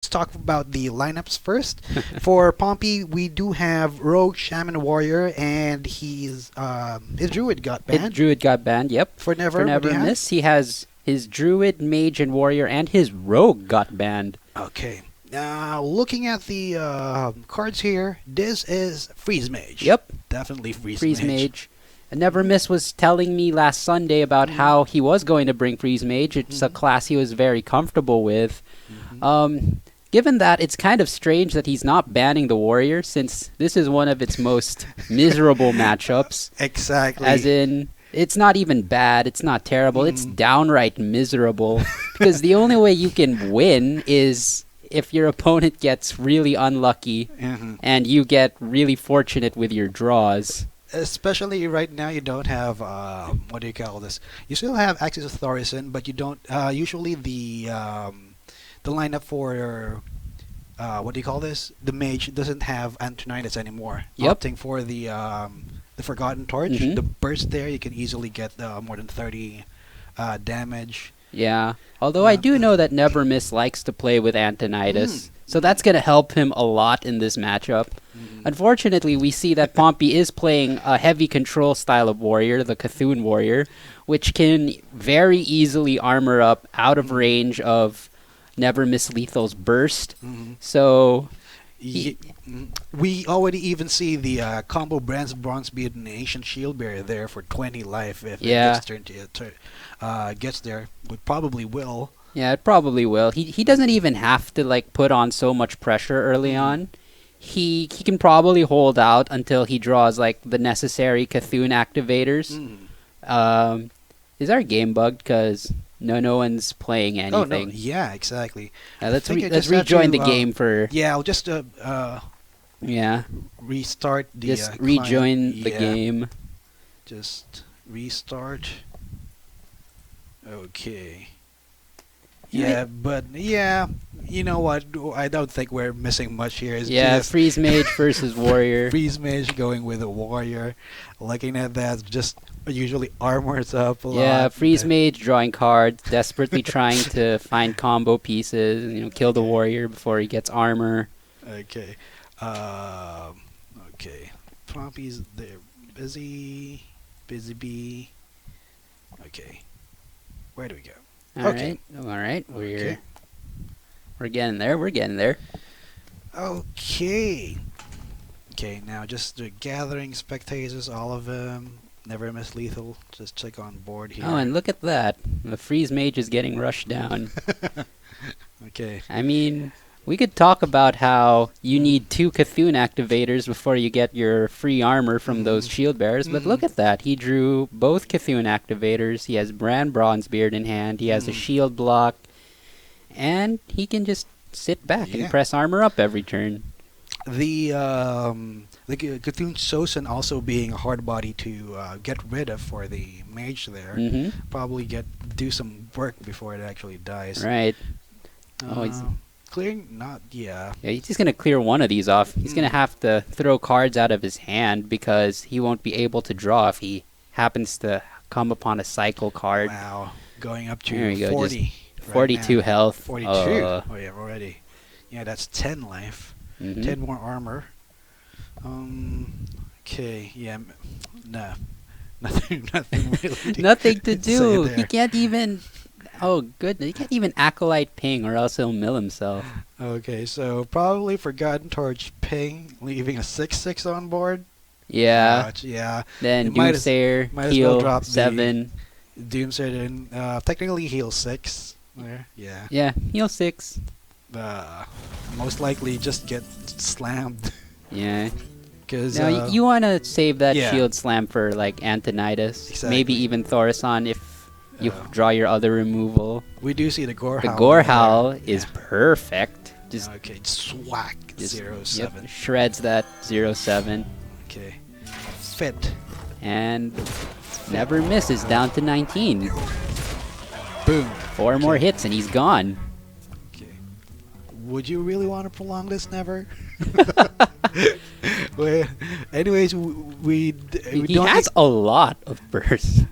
let's talk about the lineups first. For Pompi, we do have Rogue, Shaman, Warrior, and his Druid got His banned. Druid got banned, yep. For Never, For what do Never you have? Miss, he has his Druid, Mage, and Warrior, and his Rogue got banned. Okay. Now, looking at the cards here, this is Freeze Mage. Yep, Definitely Freeze, Freeze Mage. And Never Miss was telling me last Sunday about how he was going to bring Freeze Mage. It's a class he was very comfortable with. Given that, it's kind of strange that he's not banning the Warrior, since this is one of its most miserable matchups. Exactly. As in, it's not even bad, it's not terrible, it's downright miserable. Because the only way you can win is if your opponent gets really unlucky and you get really fortunate with your draws. Especially right now, you don't have what do you call this? You still have access to Thorison, but you don't. Usually, the lineup for what do you call this? The mage doesn't have Antonidas anymore. Yep. Opting for the Forgotten Torch, the burst there, you can easily get more than 30 damage. Yeah, although I do know that Never Miss likes to play with Antonidas, so that's going to help him a lot in this matchup. Unfortunately, we see that Pompi is playing a heavy control style of warrior, the Cthulhu warrior, which can very easily armor up out of range of Nvrmislethal's burst. So We already even see the combo Bronze Beard and Ancient Shield Bearer there for 20 life if it gets there. It probably will. Yeah, it probably will. He doesn't even have to like put on so much pressure early on. He can probably hold out until he draws like the necessary Cthulhu activators. Is our game bugged? Because no one's playing anything. Oh no! Yeah, exactly. Let's rejoin the game for. Yeah, I'll just restart the. Just rejoin the game. Just restart. Okay. Yeah, but you know what? I don't think we're missing much here. It's just Freeze Mage versus Warrior. Freeze Mage going with a Warrior. Looking at that, just usually armors up a lot. Yeah, Freeze Mage drawing cards, desperately trying to find combo pieces, kill the Warrior before he gets armor. Okay. Okay. Pompi's there. Busy bee. Okay. Where do we go? All right. We're getting there. We're getting there. Okay. Okay, now just gathering spectators, all of them. Nvrmislethal, just check on board here. Oh, and look at that. The Freeze Mage is getting rushed down. Okay. I mean, we could talk about how you need 2 Cthulhu activators before you get your free armor from those shield bearers, but look at that. He drew both Cthulhu activators. He has Bran Bronzebeard in hand. He has a shield block. And he can just sit back and press armor up every turn. The Cthulhu Sosin also being a hard body to get rid of for the mage there. Probably do some work before it actually dies. Right. Oh, he's clearing? Not, Yeah, he's just going to clear one of these off. He's going to have to throw cards out of his hand because he won't be able to draw if he happens to come upon a cycle card. Wow. Going up to There you go, 40. 42 right health. 42. Oh, yeah, already. Yeah, that's 10 life. 10 more armor. Okay, yeah. No. Nothing really. Nothing to do. Say He there. can't even... Oh, goodness. He can't even Acolyte ping or else he'll mill himself. Okay, so probably Forgotten Torch ping, leaving a 6/6 on board. Yeah. Ouch, yeah. Then It might as well heal drop the 7. Doomsayer then technically heal 6. There, yeah. Yeah, heal 6. Most likely just get slammed. Yeah. Cause Now, you want to save that yeah. shield slam for, like, Antonidas. Exactly. Maybe even Thorison if you draw your other removal. we do see the Gore The Howl. Gore there. Howl Yeah. is perfect. Just, Okay, swack just 0/7. yep, shreds that 0/7. Okay, fit. And Never Misses down to 19. Boom. 4 more hits and he's gone. Okay. Would you really want to prolong this? Never. Well, anyways, we He don't. has a lot of bursts.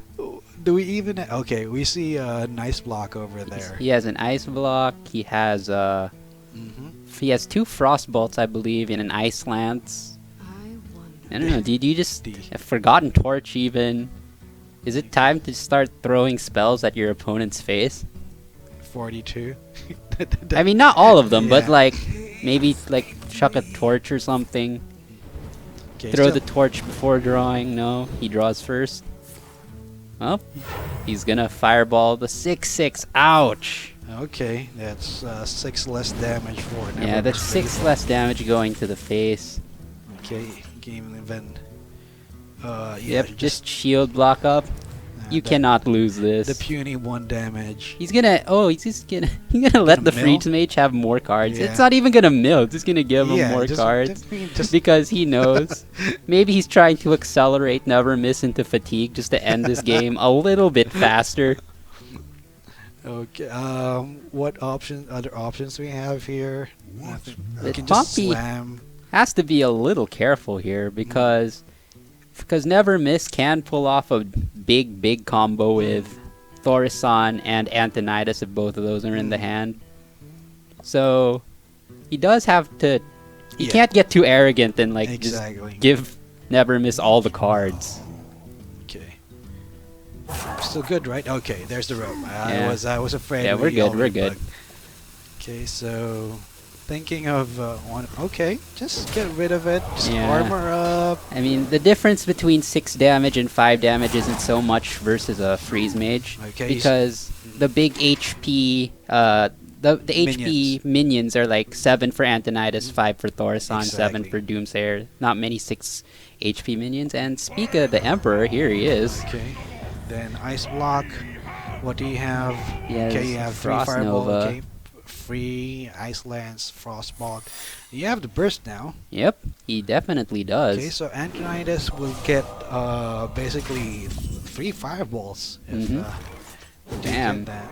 Do we even? Okay, we see a nice block over there. He has an ice block. He has He has 2 Frostbolts, I believe, and an Ice Lance. I don't know. Did you just a Forgotten Torch even? Is it time to start throwing spells at your opponent's face? 42. I mean, not all of them, but Yeah. like maybe like chuck a torch or something. Okay, Throw so- the torch before drawing. No, he draws first. Well, he's gonna fireball the 6/6. Ouch! Okay, that's 6 less damage for an Yeah, that's 6 less damage going to the face. Okay, game event. Yeah, Yep, just shield block up. You cannot lose this. The puny 1 damage. He's gonna. Oh, he's just gonna. He's gonna let the mill? Freeze Mage have more cards. Yeah. It's not even gonna mill. It's just gonna give him Yeah, more just- cards just- because he knows. Maybe he's trying to accelerate Never Miss into fatigue just to end this game a little bit faster. Okay. What other options we have here? Nothing. We The can just Pompi slam. has to be a little careful here because Never Miss can pull off a big combo with Thaurissan and Antonidas if both of those are in the hand. So he does have to. He Yeah. can't get too arrogant and like Exactly. just give Never Miss all the cards. Okay. Still good, right? Okay, there's the rope. Yeah. I was afraid. Yeah, we're we good. all We're would good. bug. Okay, so thinking of one. Okay, just get rid of it. Just Yeah. armor up. I mean, the difference between 6 damage and 5 damage isn't so much versus a Freeze Mage Okay, because the big HP. The HP minions are like 7 for Antonidas, 5 for Thaurissan, 7 Exactly. for Doomsayer. Not many 6 HP minions. And speak of the Emperor, here he is. Okay, then ice block. What do you have? He has Okay, you have free Frost fireball. Nova. Okay, free ice lance, frostbolt. You have the burst now. Yep, he definitely does. Okay, so Antonidas will get basically 3 fireballs. If, Mhm. if they Damn. get that.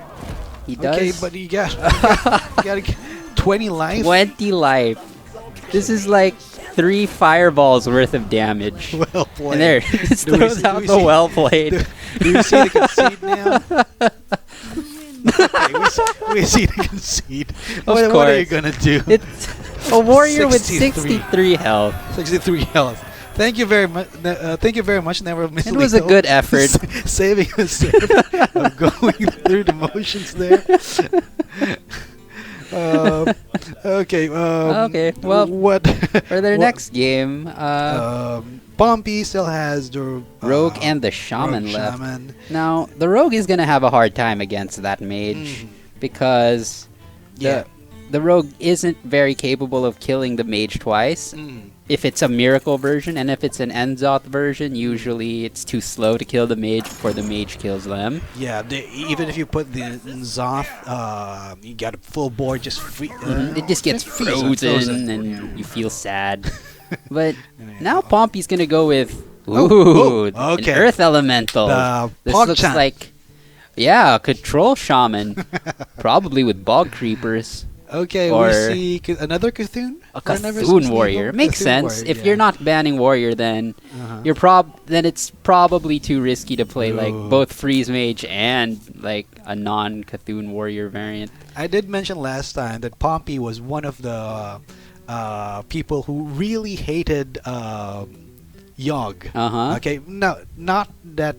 He does. Okay, but you got you gotta get 20 life. 20 life. This is like 3 fireballs worth of damage. Well played. And there, this Do we throws see- do out we the see- well played. Do you see the concede now? Okay, we see the concede. What are you course. gonna do? It's a warrior with 63. 63 health. 63 health. Thank you very much. Thank you very much, Nvrmislethal. It was a good effort. Saving us of going through the motions there. Okay. Okay, well, what For their what- next game, Pompi still has the Rogue and the Shaman Rogue left. Shaman. Now, the Rogue is going to have a hard time against that mage Mhm. because Yeah. the Rogue isn't very capable of killing the mage twice. Mm. If it's a miracle version, and if it's an Enzoth version, usually it's too slow to kill the mage before the mage kills them. Yeah, even if you put the Zoth, you got a full board just free. It just gets frozen, and you feel sad. But now Pompi's gonna go with Oh, okay. an Earth Elemental. The This Pogchamp. looks like a Control Shaman, probably with Bog Creepers. Okay, Or- we see another Cthulhu. A Or another Cthulhu Cthulhu? warrior. Makes Cthulhu sense. warrior, If yeah. you're not banning warrior, then Uh-huh. then it's probably too risky to play like Ooh. both Freeze Mage and like a non-Cthulhu warrior variant. I did mention last time that Pompi was one of the people who really hated Yogg. Uh-huh. Okay, no, not that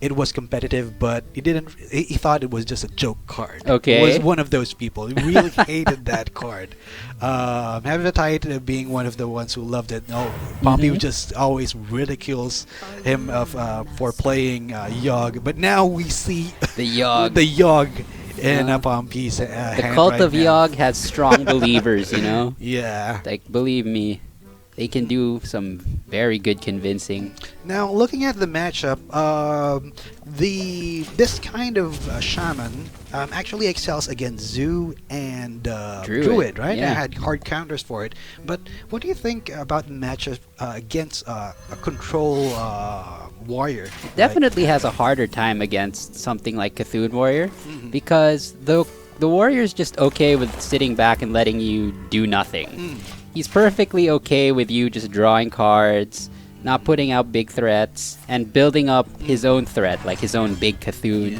it was competitive, but he didn't. He thought it was just a joke card. Okay. Was one of those people. He really hated that card. Habitatite being one of the ones who loved it. No, Pompi Mhm. just always ridicules him for playing Yogg. But now we see The Yogg. the Yogg in Yeah. Pompi's The hand cult right of now. Yogg has strong believers, you know? Yeah. Like, believe me, they can do some very good convincing. Now, looking at the matchup, this kind of shaman actually excels against Zoo and Druid, right? yeah. They had hard counters for it. But what do you think about the matchup against a control warrior? Definitely has a harder time against something like Cthulhu Warrior Mhm. because the warrior's just okay with sitting back and letting you do nothing. Mm. He's perfectly okay with you just drawing cards, not putting out big threats, and building up his own threat, like his own big Cthulhu. Yeah.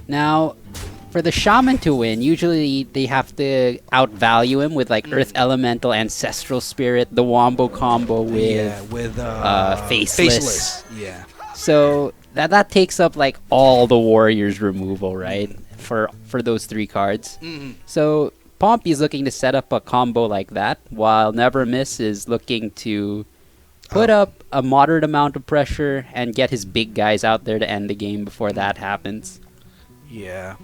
Now, for the Shaman to win, usually they have to outvalue him with like Earth Elemental, Ancestral Spirit, the Wombo combo with Faceless. Yeah. So that takes up like all the Warriors removal, right? For those 3 cards. So Pompi's looking to set up a combo like that, while Nevermiss is looking to put up a moderate amount of pressure and get his big guys out there to end the game before that happens. Yeah.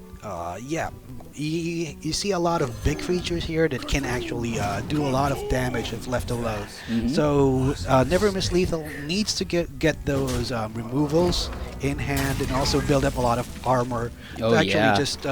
Yeah. You see a lot of big creatures here that can actually do a lot of damage if left alone. So Nvrmislethal needs to get those removals in hand and also build up a lot of armor to actually just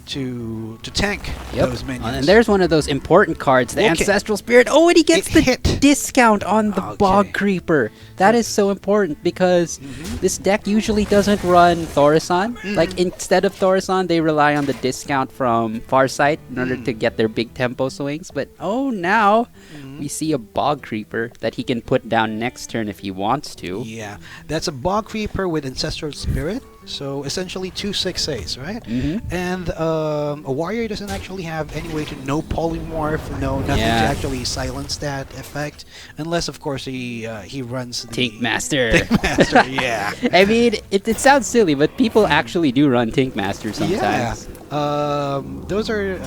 to tank those minions. And there's one of those important cards, the Ancestral Spirit. Oh, and he gets the discount on the Bog Creeper. That is so important because this deck usually doesn't run Thaurissan. Like, instead of Thaurissan, they rely on the discount from Farsight in order to get their big tempo swings. But, now we see a Bog Creeper that he can put down next turn if he wants to. Yeah, that's a Bog Creeper with Ancestral Spirit. So essentially 2 6/8s, right? And a warrior doesn't actually have any way to no polymorph, nothing to actually silence that effect, unless of course he runs the Tink Master. Tink Master, yeah. I mean, it sounds silly, but people actually do run Tink Master sometimes. Those are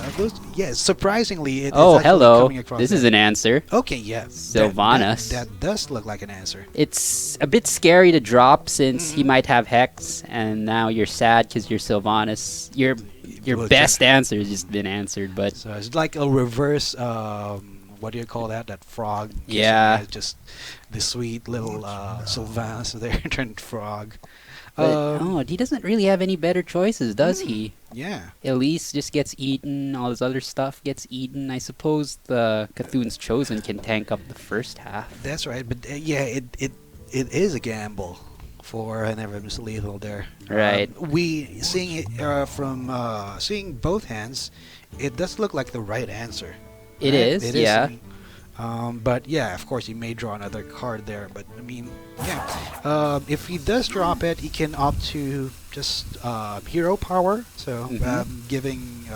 surprisingly it's hello. coming across This is an answer. Okay, yeah. Sylvanas. That does look like an answer. It's a bit scary to drop since he might have Hex, and now you're sad because your Sylvanas, your best answer has just been answered. But so it's like a reverse. What do you call that? That frog. Yeah. Just the sweet little Sylvanas there turned frog. He doesn't really have any better choices, does he? Yeah. Elise just gets eaten. All his other stuff gets eaten. I suppose the Cthulhu's Chosen can tank up the first half. That's right, but it is a gamble for Nvrmislethal there. Right. We seeing it from seeing both hands, it does look like the right answer. It is, yeah. But yeah, of course, he may draw another card there. But I mean, yeah, if he does drop it, he can opt to just hero power, so giving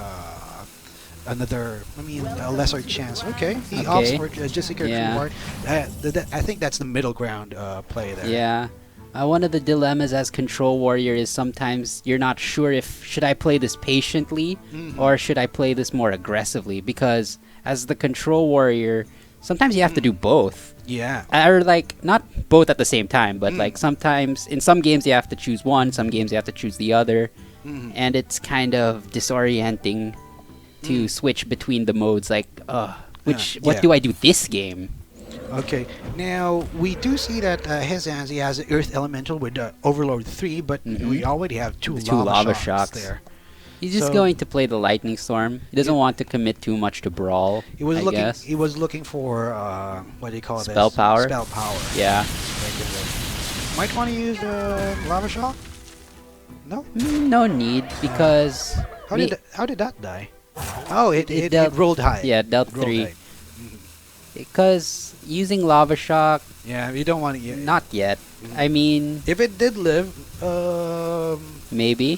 a lesser chance. Okay, he opts for Jessica Reward. I think that's the middle ground play there. Yeah. One of the dilemmas as Control Warrior is sometimes you're not sure if should I play this patiently or should I play this more aggressively, because as the Control Warrior, sometimes you have to do both. Yeah. Or like not both at the same time, but like sometimes in some games you have to choose one, some games you have to choose the other, and it's kind of disorienting to switch between the modes. Like, what do I do this game? Okay, now we do see that his hands, he has Earth Elemental with Overlord 3, but we already have two lava shocks there. He's just going to play the Lightning Storm. He doesn't want to commit too much to Brawl. He was looking for what do you call it? Spell power. Spell power. Yeah. Might want to use lava shock. No. No need, because how did that die? Oh, it rolled high. Yeah, it dealt 3. Because using lava shock. Yeah, you don't want to. Not yet. I mean, if it did live, maybe.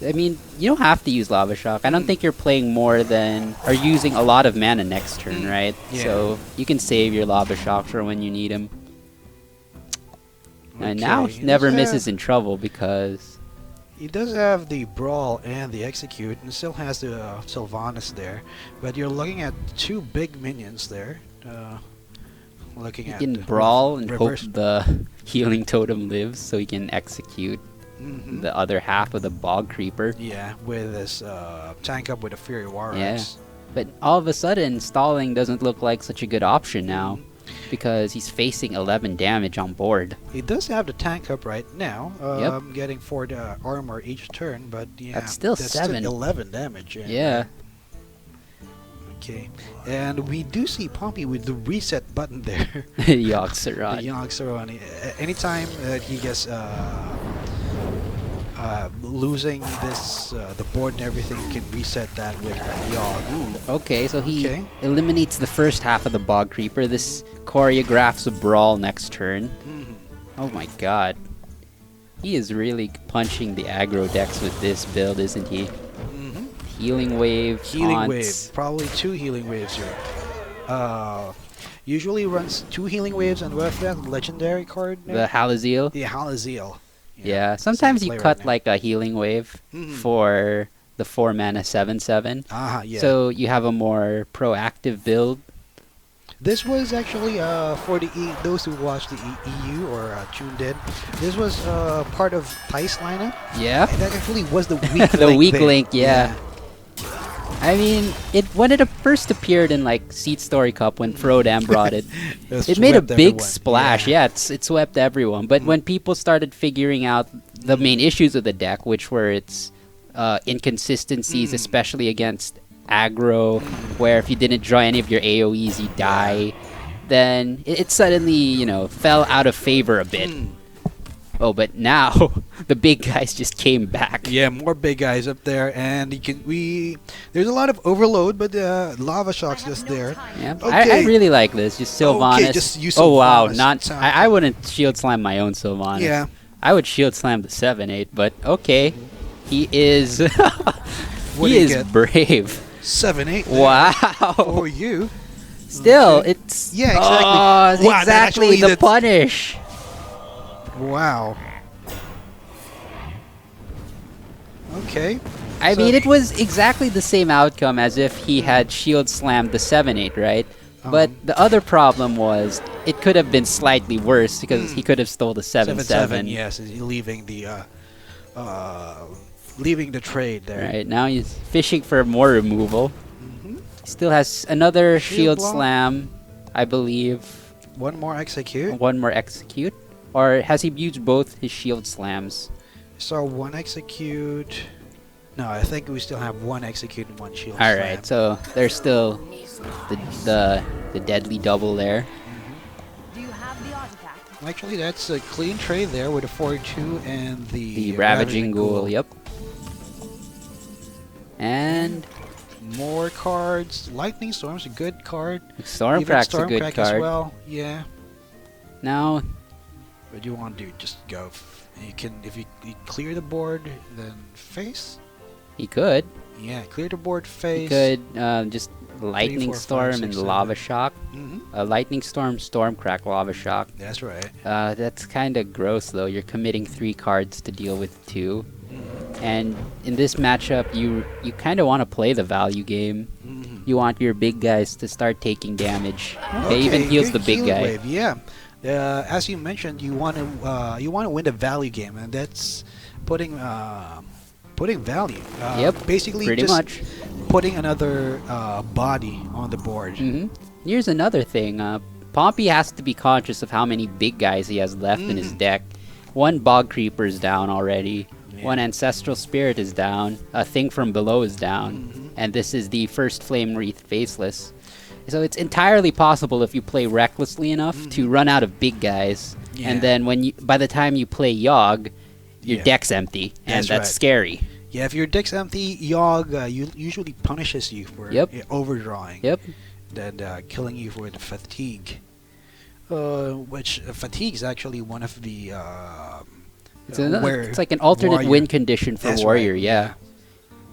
I mean, you don't have to use Lava Shock. I don't think you're playing more than, or using a lot of mana next turn, right? Yeah. So you can save your Lava Shock for when you need him. Okay. And now Nevermiss is in trouble because he does have the Brawl and the Execute, and still has the Sylvanas there. But you're looking at 2 big minions there. Looking at he can Brawl and hope the Healing Totem lives so he can execute the other half of the Bog Creeper. Yeah, with this tank up with a Fury War Yeah. Axe. But all of a sudden, stalling doesn't look like such a good option now, because he's facing 11 damage on board. He does have the tank up right now, getting 4 armor each turn, but yeah, that's still 7. Still 11 damage. Yeah. Okay, and we do see Pompi with the reset button there. Yogg-Saron. The Yogg-Saron. Anytime that he gets losing this, the board and everything, can reset that with Yogg. Okay, so he eliminates the first half of the Bog Creeper. This choreographs a Brawl next turn. Oh my god. He is really punching the aggro decks with this build, isn't he? Hmm. Healing wave, Healing taunts. wave, probably 2 healing waves here. Usually runs 2 healing waves, and what's that legendary card? The Halaziel. The Halaziel. Yeah, it's in sometimes you play cut right now. like a healing wave Mhm. for the 4 mana 7/7. Yeah. So you have a more proactive build. This was actually for the those who watched the EU or tuned in. This was part of Thai's lineup. Yeah. And that actually was the weak The link weak there. link, yeah. I mean, when it first appeared in like Seed Story Cup when Frodam brought it, it made a swept big everyone. splash. Yeah, it swept everyone. But when people started figuring out the main issues of the deck, which were its inconsistencies, especially against aggro, where if you didn't draw any of your AoEs, you die, then it suddenly, fell out of favor a bit. Oh, but now the big guys just came back. Yeah, more big guys up there, and there's a lot of overload, but lava shock's just there. Yeah, Okay. I really like this. Just Sylvanas. Okay, just use Oh wow, Sylvanas. I wouldn't shield slam my own Sylvanas. Yeah. I would shield slam the 7/8, but okay. He is What do he you is get? brave. 7-8. Wow. For you. Still, Okay. it's Yeah, exactly. Oh, Wow, that exactly actually- the that's- punish. Wow. Okay. I So- mean, it was exactly the same outcome as if he had shield slammed the 7/8, right? But the other problem was it could have been slightly worse because he could have stole the 7/7. Yes, he's leaving the trade there. Right, now he's fishing for more removal. Mhm. He still has another Shield shield block. slam, I believe. One more execute. One more execute. Or has he used both his shield slams? So one execute. No, I think we still have one execute and one shield. All slam. right, so there's still the deadly double there. Do you have the artifact? Actually, that's a clean trade there with a 4-2 and The Ravaging Ghoul, yep. And More cards. Lightning Storm's a good card. Stormcrack's a good Stormcrack card. as well. Yeah. Now, What do you want to do? Just go. You can, if you clear the board, then face. he could. Yeah, clear the board, He face. could just Lightning 4, 5, Storm 6, and 7. Lava Shock. Hmm. Lightning Storm, Stormcrack, Lava Shock. That's right. That's kind of gross though. You're committing 3 cards to deal with 2. And in this matchup, you kind of want to play the value game. Mhm. You want your big guys to start taking damage. They even Okay, heals good the big healing guy. wave, yeah. As you mentioned, you want to win the value game, and that's putting value. Yep, Basically, pretty just much. putting another body on the board. Here's another thing. Pompi has to be conscious of how many big guys he has left in his deck. 1 Bog Creeper is down already. Yeah. 1 Ancestral Spirit is down. A Thing from Below is down. And this is the first Flame Wreath Faceless. So it's entirely possible if you play recklessly enough to run out of big guys. Yeah. And then by the time you play Yogg, your Yeah. deck's empty. And That's that's right. scary. Yeah, if your deck's empty, Yogg usually punishes you for overdrawing. Yep. Then killing you for the fatigue. Which fatigue is actually one of the It's like an alternate warrior. win condition for That's Warrior, right, yeah.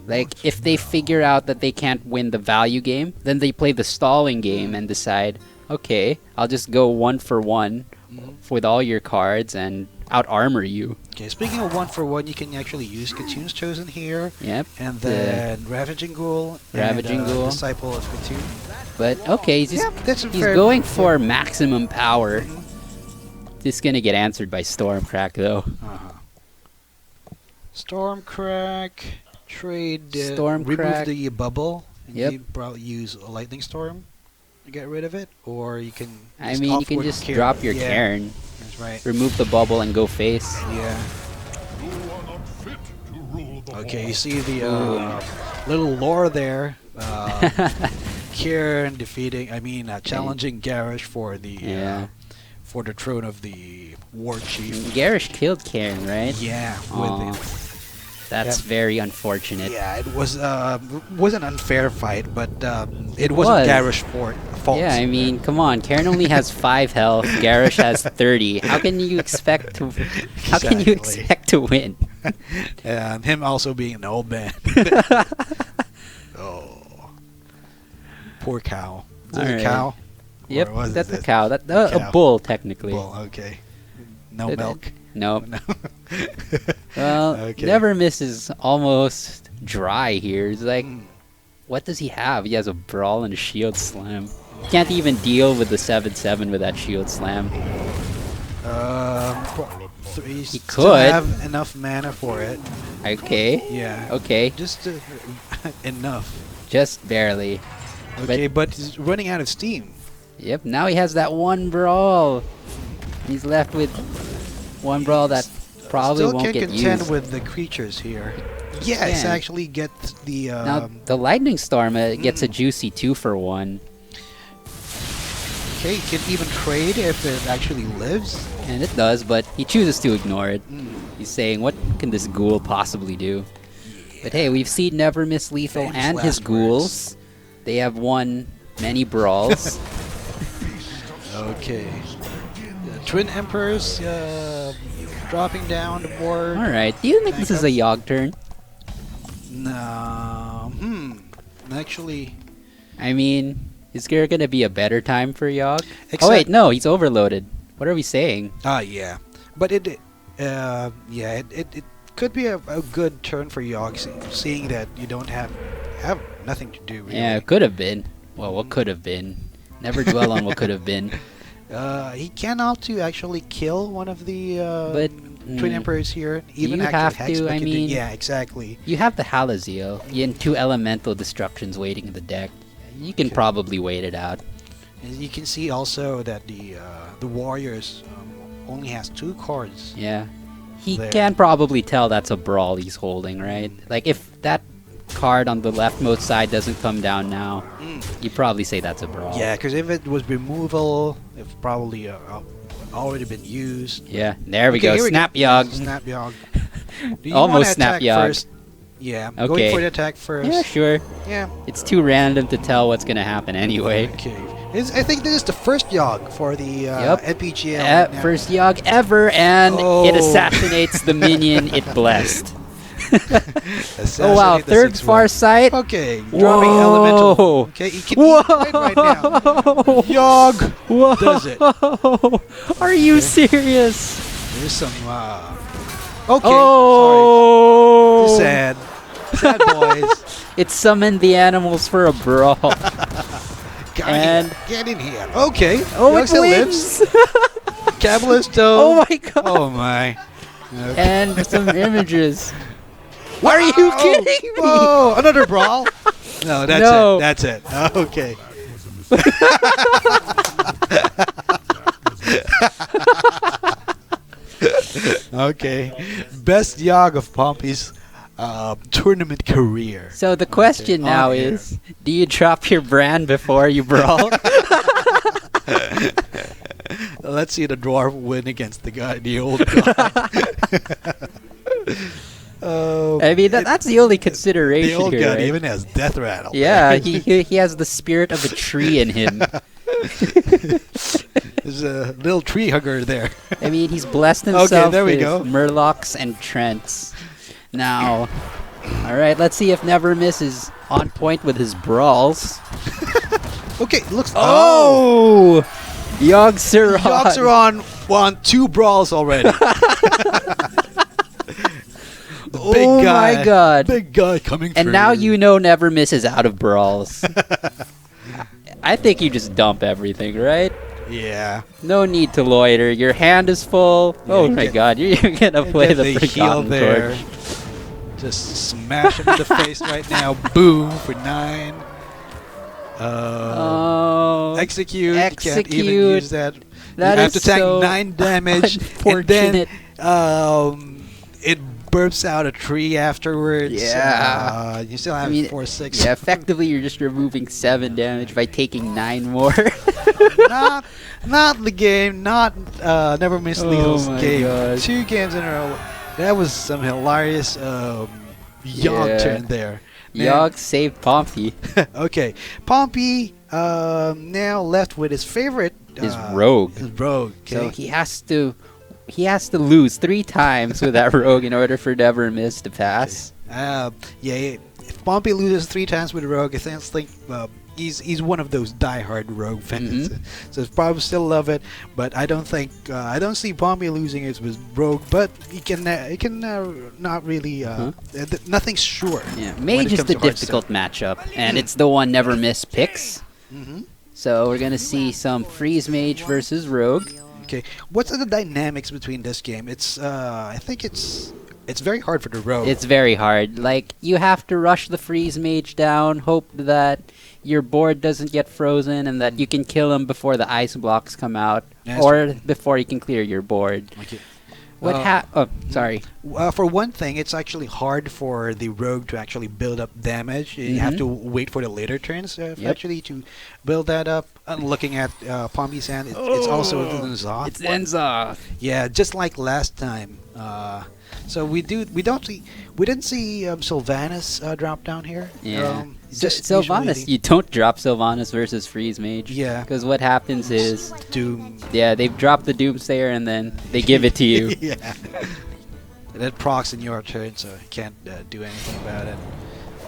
Like, if they figure out that they can't win the value game, then they play the stalling game and decide, okay, I'll just go 1 for 1 with all your cards and out-armor you. Okay, speaking of 1-for-1, you can actually use Katoon's Chosen here. Yep. And then Ravaging Ghoul. Ravaging and, Ghoul. Disciple of Katoon. But, okay, he's That's a he's fair- going for maximum power. Just gonna get answered by Stormcrack, though. Uh-huh. Stormcrack. Trade. Stormcrack. Remove the bubble. And Yep. you probably use a Lightning Storm to get rid of it. Or you can. I mean, you can opt for just Cairn. drop your Yeah, Cairn, That's right. remove the bubble, and go face. Yeah. Okay, you see the little lore there. Kieran challenging Garish for the Yeah. for the throne of the War Chief. Garish killed Cairn, right? Yeah, Aw. with That's very unfortunate. Yeah, it was an unfair fight, but it was. wasn't Garish's fault. Yeah, I mean, come on. Karen only has 5 health. Garish has 30. How can you expect to? How can you Exactly. expect to win? Him also being an old man. Oh, poor cow. Is it a Alright. cow? Yep, Or was that's a it cow. That cow? a bull technically. Bull, okay. No It- milk. No. No. Well, Okay. Never Misses almost dry here. It's like, Mm. what does he have? He has a brawl and a shield slam. Can't even deal with the 7/7 with that shield slam. He He still could. have enough mana for it. Okay. Yeah. Okay. Just enough. Just barely. Okay, but he's running out of steam. Yep. Now he has that one brawl. He's left with one brawl that probably Still won't can't get contend used. with the creatures here. Yes, can. actually get the. Now the lightning storm gets a juicy 2-for-1, Okay, he can even trade if it actually lives. and it does, but he chooses to ignore it. Mm. He's saying, "What can this ghoul possibly do?" But hey, we've seen Nvrmislethal Famous and his last ghouls. They have won many brawls. Okay. The Twin Emperors dropping down the board. All right. Do you think this is a Yogg turn? No. Actually, I mean, is there gonna be a better time for Yogg? Oh Except- wait, no, he's overloaded. What are we saying? yeah. But it could be a good turn for Yogg, seeing that you don't have nothing to do. Really. Yeah, it could have been. Well, what could have been? Never dwell on what could have been. He can also actually kill one of the But, Twin Emperors here. Even you actually have Hex, to, but I you mean- yeah, exactly. You have the Halaziel and 2 elemental destructions waiting in the deck. You can Okay. probably wait it out. And you can see also that the Warriors only has 2 cards. Yeah. He There. can probably tell that's a brawl he's holding, right? Like, if that card on the leftmost side doesn't come down now, you'd probably say that's a brawl. Yeah, because if it was removal, it's probably already been used. Yeah, there we Okay, go. here Snap Yogg. Snap Yogg. Do you Almost wanna Snap attack Yogg. first? Yeah, Okay. going for the attack first. Yeah, sure. Yeah. It's too random to tell what's gonna happen anyway. Okay. I think this is the first Yogg for the Yep. NPGL. right now. First Yogg ever, and it Oh. assassinates the minion it blessed. Oh Assassinate wow, the third 6/1. far sight. Okay, dropping elemental. Whoa. Okay, he can eat right now. Yogg Whoa! does it. Are you serious? There's some. Okay, Oh! sorry. Sad. Sad boys. It summoned the animals for a brawl. Get in here. Okay. Oh, Yogg it still wins! lives. Cabalist Oh my god! Oh my. Okay. And some images. Are you kidding me? Whoa, another brawl? No, that's No. it. That's it. Okay. Okay. Best Yogg of Pompi's tournament career. So the question Okay. now On air. is, do you drop your brand before you brawl? Let's see the dwarf win against the old guy. I mean, that's the only consideration the old here, guy right? even has death rattle. Yeah, he has the spirit of a tree in him. There's a little tree hugger there. I mean, he's blessed himself Okay, there we with go. Murlocs and Trents. Now, all right, let's see if Never Miss is on point with his brawls. Okay, looks. Oh! Yogg Saron. Yogg Saron won 2 brawls already. The big Oh guy. my god. Big guy coming And through. now you know Never Miss is out of brawls. I think you just dump everything, right? Yeah. No need to loiter. Your hand is full. Yeah, Oh you my get- god, you're gonna play Get the heal Forgotten there. Torch. Just smash him in the face right now. Boom for 9. Oh, Execute. You can't even Execute. use that. That you have to is tank so 9 damage. And then it burps out a tree afterwards. Yeah. You still have I mean, 4/6. yeah, effectively you're just removing 7 damage by taking 9 more. not the game, not Never Miss Oh Lethal's my game. God. 2 games in a row. That was some hilarious Yogg Yeah. turn there. Now- Yogg saved Pompi. Okay, Pompi now left with his favorite. His rogue. His rogue. Okay. So he has to lose 3 times with that rogue in order for Nevermiss to pass. Yeah. If Pompi loses 3 times with rogue, I think he's one of those diehard rogue fans. So probably still love it, but I don't think I don't see Pompi losing it with rogue. But he can not really nothing's sure. Yeah, when Mage it is comes the to Hearthstone. difficult matchup, and it's the one Nevermiss picks. Mhm. So we're gonna see some Freeze Mage versus Rogue. Okay, what's the dynamics between this game? It's I think it's very hard for the rogue. It's very hard. Like, you have to rush the Freeze Mage down, hope that your board doesn't get frozen, and that you can kill him before the ice blocks come out, That's or before you can clear your board. Okay. Sorry. For one thing, it's actually hard for the rogue to actually build up damage. You have to wait for the later turns actually to build that up. And looking at Pompi's hand, it's also Zoth. It's Enzoth. Yeah, just like last time. So we didn't see Sylvanas drop down here. Yeah. Just Sylvanas, usually you don't drop Sylvanas versus Freeze Mage. Yeah. Because what happens is, Doom. yeah, they've dropped the Doomsayer and then they give it to you. Yeah. That procs in your turn, so you can't do anything about it.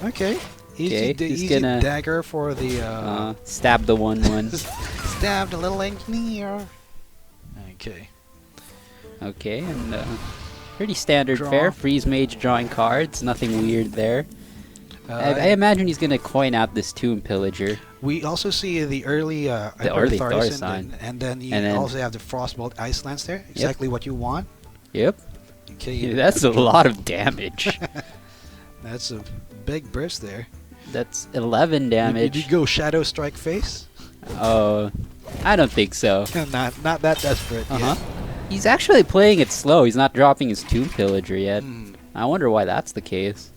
Okay. Okay, he's Easy gonna- dagger for the Stab the 1/1. stabbed a little engineer. Okay. Okay, and pretty standard Draw. fare. Freeze Mage drawing cards, nothing weird there. I imagine he's gonna coin out this Tomb Pillager. We also see the early early Thaurissan, Thaurissan. and then you And then- also have the Frostbolt Ice Lance there. Exactly what you want. Yep. Okay. That's a lot of damage. That's a big burst there. That's 11 damage. Did you go Shadow Strike face? Oh, I don't think so. not that desperate. Uh-huh. He's actually playing it slow. He's not dropping his Tomb Pillager yet. Hmm. I wonder why that's the case.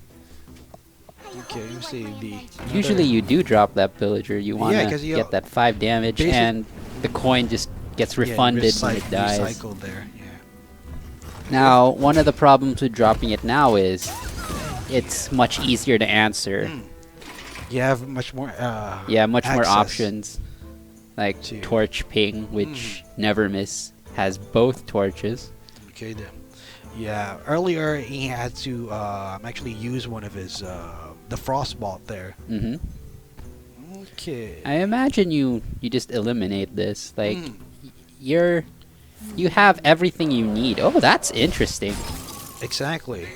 Okay, let me see the. Usually you do drop that Pillager. You want to 'cause you- get that 5 damage, basic- and the coin just gets refunded when it dies. Recycled there. Yeah. Now, one of the problems with dropping it now is it's much easier to answer. You have much more. Yeah, much more access. options. Like To- Torch Ping, which Nevermiss has both torches. Okay then. Yeah, earlier he had to actually use one of his the Frostbolt there. hmm Okay. I imagine you just eliminate this. Like, Mm. you have everything you need. Oh, that's interesting. Exactly.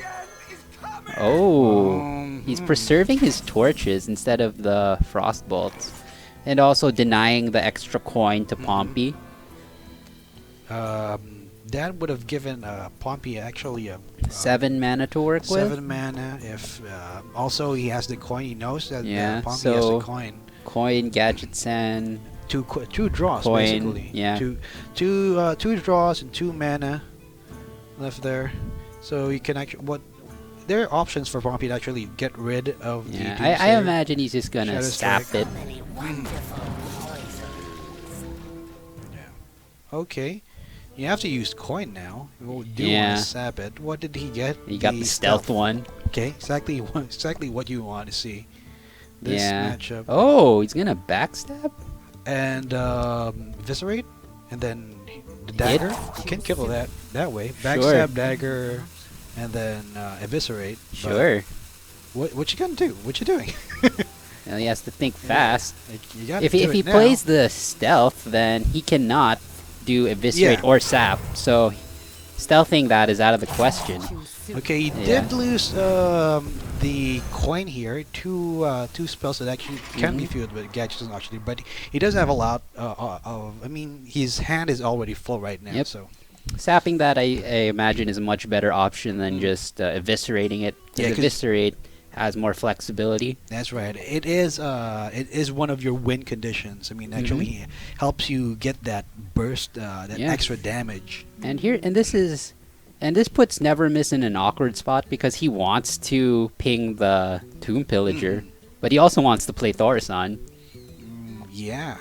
Oh, he's preserving his torches instead of the frostbolts, and also denying the extra coin to Pompi. That would have given Pompi actually a 7 mana to work with. 7 mana. If also he has the coin, he knows that Yeah, Pompi so has the coin. Coin, Gadget Sand. Two draws Coin, basically. yeah. Two draws and 2 mana left there. So you can actually there are options for Pompi to actually get rid of Yeah, the I Doomsayer. imagine he's just gonna Shadow sap Strike. it. Okay. You have to use coin now. You do Yeah. want to sap it. What did he get? He got the stealth one. Okay, exactly what you want to see. This Yeah. matchup. Oh, he's gonna backstab. And eviscerate, and then the dagger. You can kill that way. Backstab dagger, and then eviscerate. But Sure. what you gonna do? What you doing? Now he has to think fast. Like, you gotta If do he it now. plays the stealth, then he cannot do eviscerate Yeah. or sap. So stealthing that is out of the question. Okay, he Yeah. did lose the coin here. Two spells that actually can be filled with gadgets actually, but he does have a lot of. I mean, his hand is already full right now. Yep. So Sapping that, I imagine, is a much better option than just eviscerating it. Yeah, 'cause- Eviscerate has more flexibility. that's right. It is one of your win conditions. I mean, actually helps you get that burst, that Yeah. extra damage. And this puts Nevermiss in an awkward spot because he wants to ping the Tomb Pillager, but he also wants to play Thaurissan. Yeah.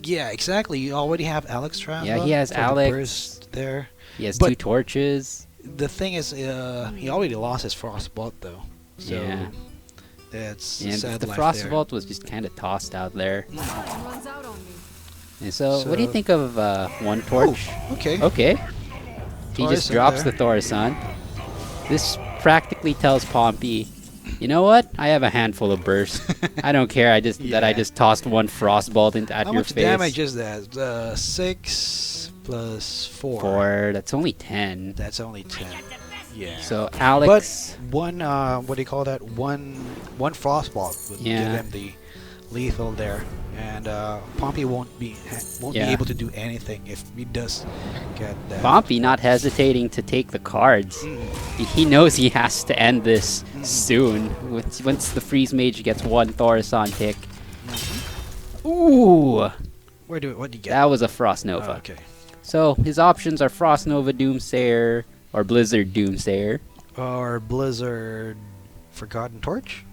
Yeah, exactly. You already have Alex Trava. Yeah, he has for the Alex. burst there. He has But- 2 torches. the thing is, he already lost his Frostbolt though. So Yeah. that's And sad the life Frost there. Vault was just kind of tossed out there. Runs out on me. And so, what do you So- think of one torch? Okay. Okay. He just Thaurissan drops there. the Thaurissan. This practically tells Pompi, you know what? I have a handful of bursts. I don't care. I Yeah. just tossed one Frostbolt at How your much face. damage is that? 6 plus 4. 4. That's only 10. That's only 10. Yeah. So Alex. But one, what do you call that? One Frostbolt would give Yeah. him the lethal there, and Pompi won't be Yeah. able to do anything if he does get that. Pompi not hesitating to take the cards. He knows he has to end this soon. Once the Freeze Mage gets one Thaurissan tick. Ooh! What do you get? That was a Frost Nova. Oh, okay. So his options are Frost Nova Doomsayer or Blizzard Doomsayer. Or Blizzard Forgotten Torch.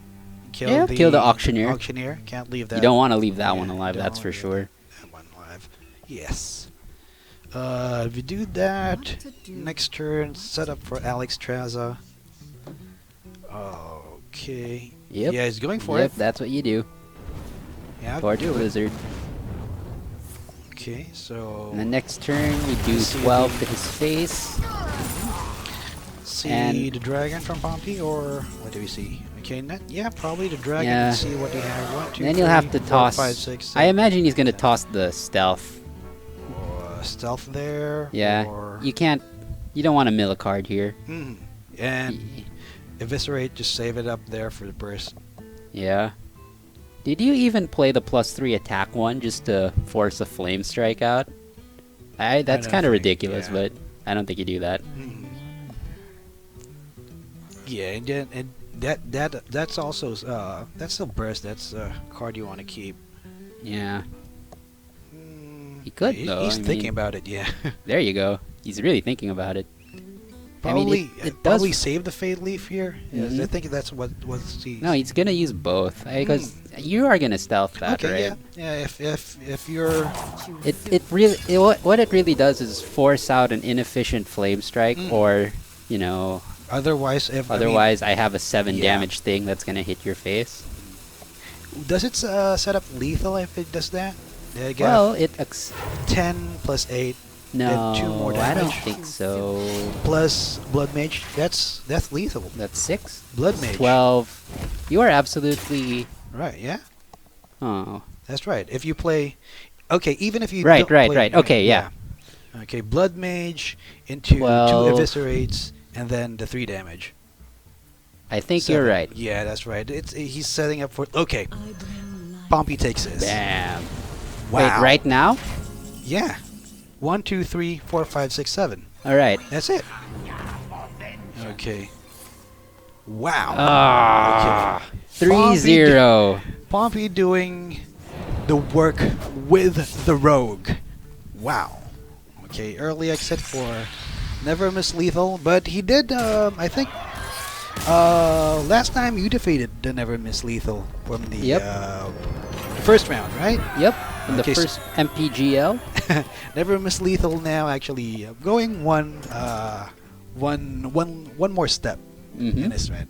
Yeah, kill the Auctioneer. Auctioneer. Can't leave that. You don't want to leave that Yeah, one alive, don't that's for wanna leave sure. that one alive. Yes. If we do that, What to do? next turn, set up for Alex Traza. Okay. Yep. Yeah, he's going for Yep, it. that's what you do. Yeah, Torch do it. Blizzard. Okay, so And the next turn we do See 12 the- to his face. see and- the dragon from Pompi, or what do we see? Okay, yeah, probably the dragon. Yeah. And see what he has. 1, 2, And then you'll have 3, to 4, toss. 5, 6, I imagine he's gonna toss the stealth. stealth there. Yeah, Or, you can't. You don't want to mill a card here. And eviscerate. Just save it up there for the burst. Yeah. Did you even play the +3 attack one just to force a flame strike out? That's don't kind of think, ridiculous, yeah. but I don't think you do that. Yeah, and then that's also that's still burst. That's a card you want to keep. Yeah. He could, though, He's I thinking mean- about it. Yeah. There you go. He's really thinking about it. Probably, it does- probably save the Fade Leaf here. Yes, I Mhm. think that's what's he. No, he's gonna use both because you are gonna stealth that, okay, right? yeah. If you're What it really does is force out an inefficient flame strike, or otherwise, otherwise I have a 7 yeah. damage thing that's gonna hit your face. does it set up lethal if it does that? Yeah, get Well, 10 plus 8 no, 2 more I don't damage. think so. plus Blood Mage. That's lethal. That's 6, Blood Mage. 12. You are absolutely. Right. Yeah. Oh, That's right. If you play, okay, even if you Right, don't right, play- right. Okay, yeah. Okay, Blood Mage into 12. 2 eviscerates and then the 3 damage. I think 7. you're right. Yeah, that's right. He's setting up for. Okay, I bring life. Pompi takes this. Bam. Wow. Wait, right now? Yeah. 1, 2, 3, 4, 5, 6, 7. All right. That's it. Okay. Wow. Ah, Pompi 3-0. Pompi doing the work with the rogue. Wow. Okay, early exit for Nvrmislethal, but he did, I think, last time you defeated the Nvrmislethal from the Yep. first round, right? Yep. In the Okay, first MPGL. Nvrmislethal now actually going one more step in Mhm. this round.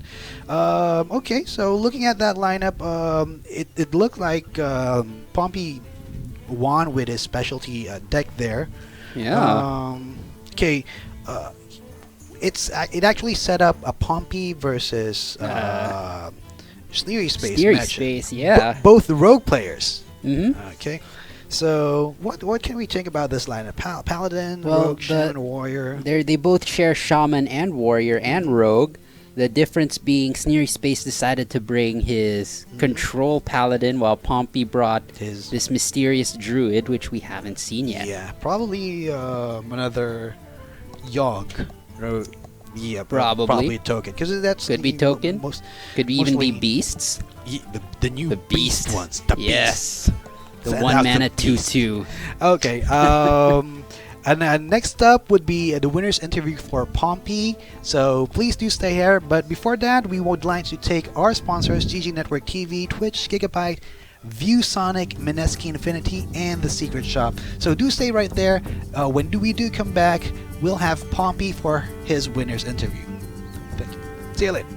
Okay, so looking at that lineup, it looked like Pompi won with his specialty deck there. Yeah. Okay, it actually set up a Pompi versus Sneery Space Steery match. Space, yeah. Both rogue players. Mhm. Okay. So what can we think about this lineup? Paladin, Well, Rogue, Shaman, Warrior. They both share Shaman and Warrior and Rogue. The difference being Sneery Space decided to bring his Control Paladin while Pompi brought His this mysterious Druid, which we haven't seen yet. yeah, probably another Yogg. Yeah, Probably. probably token because that's Could be the token. Most Could be even be mostly- Beasts. the new The beast Beast. ones. The Yes. The Send 1 out the mana beast. 2/2. Okay. And next up would be the winner's interview for Pompi. So please do stay here. But before that, we would like to take our sponsors: GG Network TV, Twitch, Gigabyte, ViewSonic, Mineski Infinity, and the Secret Shop. So do stay right there. When we do come back, we'll have Pompi for his winner's interview. Thank you. See you later.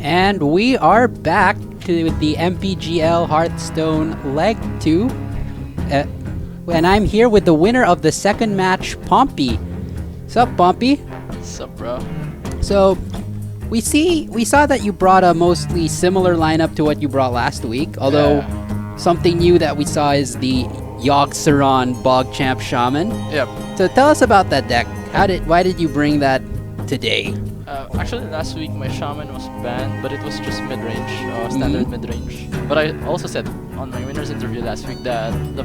And we are back to the MPGL Hearthstone Leg 2. And I'm here with the winner of the second match, Pompi. Sup, Pompi? Sup, bro? So, we saw that you brought a mostly similar lineup to what you brought last week, although something new that we saw is the Yogg-Saron Bogchamp Shaman. Yep. So tell us about that deck. Why did you bring that today? Actually, last week my Shaman was banned, but it was just mid-range, standard mid-range. But I also said on my winner's interview last week that the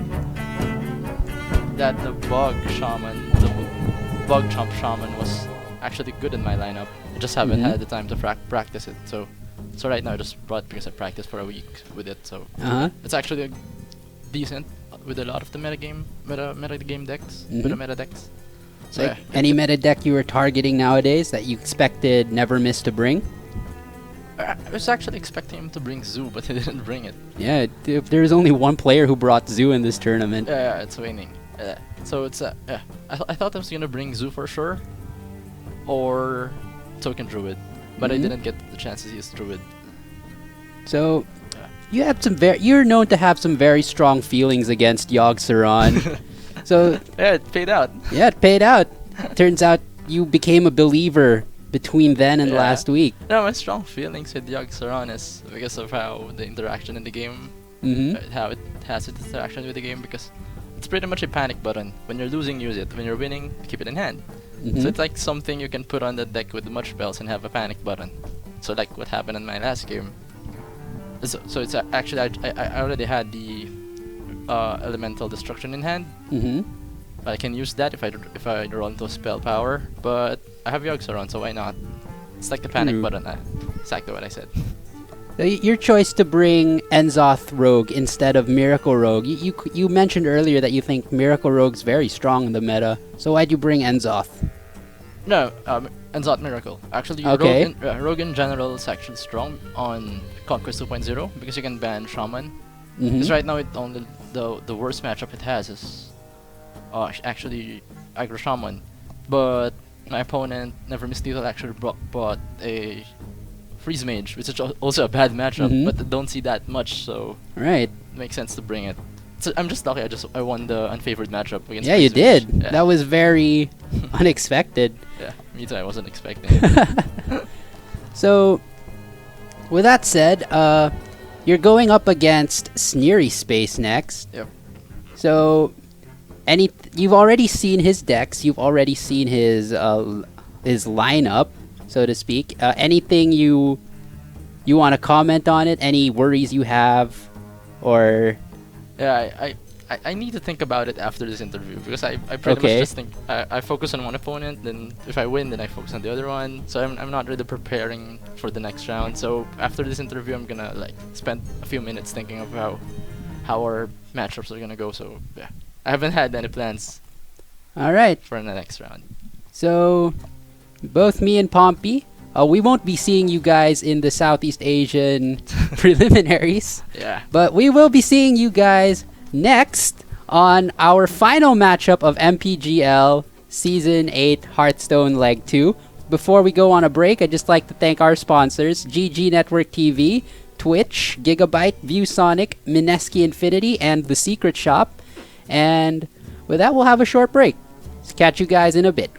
Bog Shaman, the Bogchamp Shaman was actually good in my lineup. I just haven't had the time to practice it. So right now I just brought it because I practiced for a week with it. So it's actually decent with a lot of the meta game decks, with the meta decks. So like any meta deck you were targeting nowadays that you expected Nvrmiss to bring? I was actually expecting him to bring Zoo, but he didn't bring it. Yeah, if there's only one player who brought Zoo in this tournament. Yeah, it's winning. So it's I thought I was gonna bring Zoo for sure, or token druid, but I Mhm. didn't get the chance to use druid. So Yeah. you have some you're known to have some very strong feelings against Yogg Saron. So Yeah, it paid out. yeah, it paid out. Turns out you became a believer between then and Yeah. last week. No, my strong feelings with Yogg Saron is because of how the interaction in the game, Mm-hmm. how it has its interaction with the game, because it's pretty much a panic button. When you're losing, use it. When you're winning, keep it in hand. Mm-hmm. So it's like something you can put on the deck with much spells and have a panic button. So like what happened in my last game. So it's actually I already had the elemental destruction in hand. Mm-hmm. I can use that if I roll into spell power, but I have Yogg Saron, so why not? It's like the panic True. button. Exactly what I said. So your choice to bring Enzoth Rogue instead of Miracle Rogue. You mentioned earlier that you think Miracle Rogue's very strong in the meta. So why'd you bring Enzoth? No, Enzot Miracle. Actually, Okay. Rogue in general is actually strong on Conquest 2.0 because you can ban Shaman. Mm-hmm. Because right now, it only the worst matchup it has is actually Aggro Shaman. But my opponent, Nvrmislethal, actually bought a Freeze Mage, which is also a bad matchup, Mhm. but I don't see that much, so Right. it makes sense to bring it. So I'm just lucky. I won the unfavored matchup against. Yeah, you Freeze Mage. did. Yeah. That was very unexpected. Yeah, me too. I wasn't expecting it. So, with that said, you're going up against Sneery Space next. Yep. So, you've already seen his decks. You've already seen his lineup, so to speak. Anything you want to comment on it? Any worries you have, or Yeah, I need to think about it after this interview because I pretty Okay. much just think I focus on one opponent, then if I win, then I focus on the other one. So I'm not really preparing for the next round. So after this interview, I'm gonna like spend a few minutes thinking of how our matchups are gonna go. So yeah, I haven't had any plans all right? for the next round. So, both me and Pompi, we won't be seeing you guys in the Southeast Asian preliminaries, Yeah. but we will be seeing you guys next on our final matchup of MPGL Season 8 Hearthstone Leg 2. Before we go on a break, I'd just like to thank our sponsors, GG Network TV, Twitch, Gigabyte, ViewSonic, Mineski Infinity, and The Secret Shop. And with that, we'll have a short break. Catch you guys in a bit.